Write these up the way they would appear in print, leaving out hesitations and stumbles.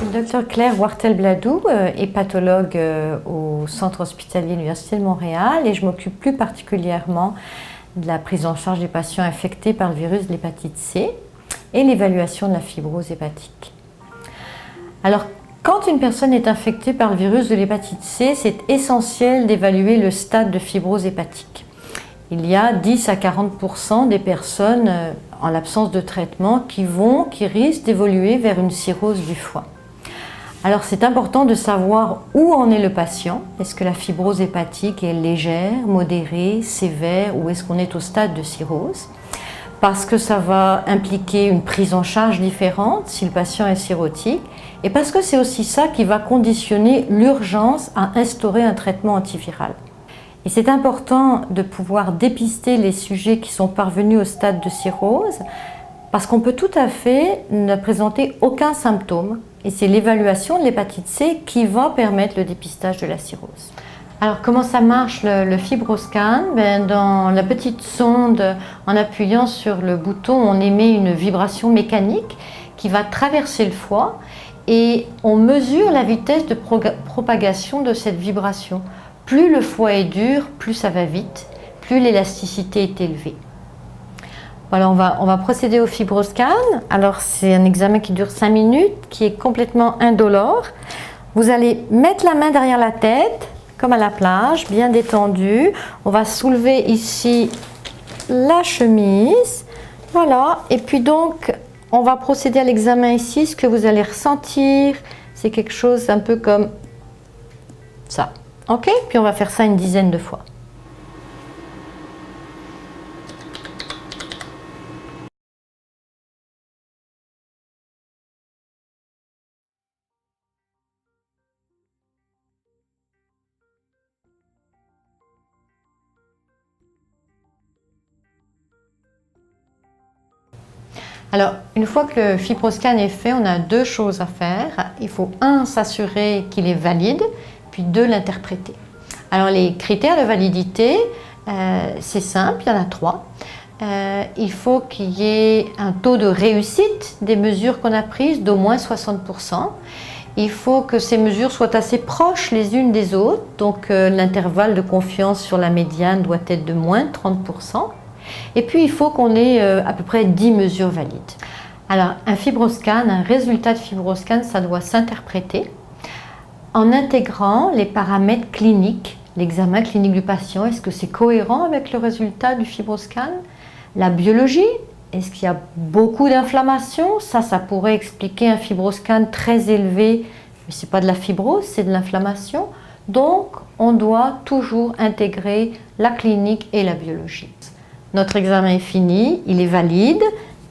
le docteur Claire Wartel-Bladou, hépatologue au Centre hospitalier de l'Université de Montréal, et je m'occupe plus particulièrement de la prise en charge des patients infectés par le virus de l'hépatite C et l'évaluation de la fibrose hépatique. Alors, quand une personne est infectée par le virus de l'hépatite C, c'est essentiel d'évaluer le stade de fibrose hépatique. Il y a 10 à 40% des personnes en l'absence de traitement qui risquent d'évoluer vers une cirrhose du foie. Alors c'est important de savoir où en est le patient. Est-ce que la fibrose hépatique est légère, modérée, sévère ou est-ce qu'on est au stade de cirrhose? Parce que ça va impliquer une prise en charge différente si le patient est cirrhotique et parce que c'est aussi ça qui va conditionner l'urgence à instaurer un traitement antiviral. Et c'est important de pouvoir dépister les sujets qui sont parvenus au stade de cirrhose parce qu'on peut tout à fait ne présenter aucun symptôme et c'est l'évaluation de l'hépatite C qui va permettre le dépistage de la cirrhose. Alors comment ça marche le FibroScan? Dans la petite sonde, en appuyant sur le bouton, on émet une vibration mécanique qui va traverser le foie et on mesure la vitesse de propagation de cette vibration. Plus le foie est dur, plus ça va vite, plus l'élasticité est élevée. Voilà, on va procéder au FibroScan. Alors c'est un examen qui dure 5 minutes, qui est complètement indolore. Vous allez mettre la main derrière la tête, comme à la plage, bien détendue. On va soulever ici la chemise. Voilà, et puis donc on va procéder à l'examen ici. Ce que vous allez ressentir, c'est quelque chose un peu comme ça. Ok, puis on va faire ça une dizaine de fois. Alors, une fois que le FibroScan est fait, on a deux choses à faire. Il faut, un, s'assurer qu'il est valide, puis deux, l'interpréter. Alors, les critères de validité, c'est simple, il y en a 3. Il faut qu'il y ait un taux de réussite des mesures qu'on a prises d'au moins 60%. Il faut que ces mesures soient assez proches les unes des autres, donc l'intervalle de confiance sur la médiane doit être de moins 30%. Et puis il faut qu'on ait à peu près 10 mesures valides. Alors un FibroScan, un résultat de FibroScan, ça doit s'interpréter en intégrant les paramètres cliniques, l'examen clinique du patient. Est-ce que c'est cohérent avec le résultat du FibroScan? La biologie, est-ce qu'il y a beaucoup d'inflammation? Ça pourrait expliquer un FibroScan très élevé, mais ce n'est pas de la fibrose, c'est de l'inflammation. Donc on doit toujours intégrer la clinique et la biologie. Notre examen est fini, il est valide,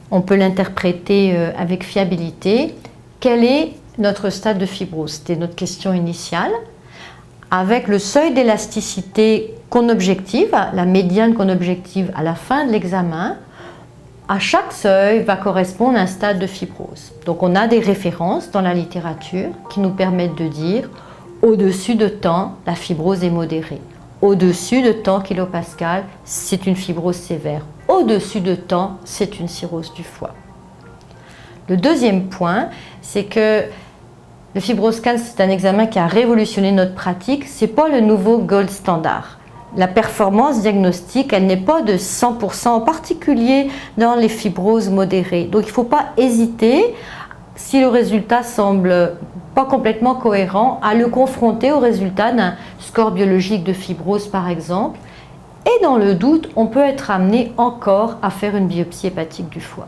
on peut l'interpréter avec fiabilité. Quel est notre stade de fibrose? C'était notre question initiale. Avec le seuil d'élasticité qu'on objective, la médiane qu'on objective à la fin de l'examen, à chaque seuil va correspondre un stade de fibrose. Donc on a des références dans la littérature qui nous permettent de dire au-dessus de tant, la fibrose est modérée. Au-dessus de tant kilopascal, c'est une fibrose sévère. Au-dessus de tant, c'est une cirrhose du foie. Le deuxième point, c'est que le FibroScan, c'est un examen qui a révolutionné notre pratique. Ce n'est pas le nouveau gold standard. La performance diagnostique, elle n'est pas de 100%, en particulier dans les fibroses modérées. Donc il ne faut pas hésiter, si le résultat semble pas complètement cohérent, à le confronter au résultat d'un score biologique de fibrose par exemple. Et dans le doute, on peut être amené encore à faire une biopsie hépatique du foie.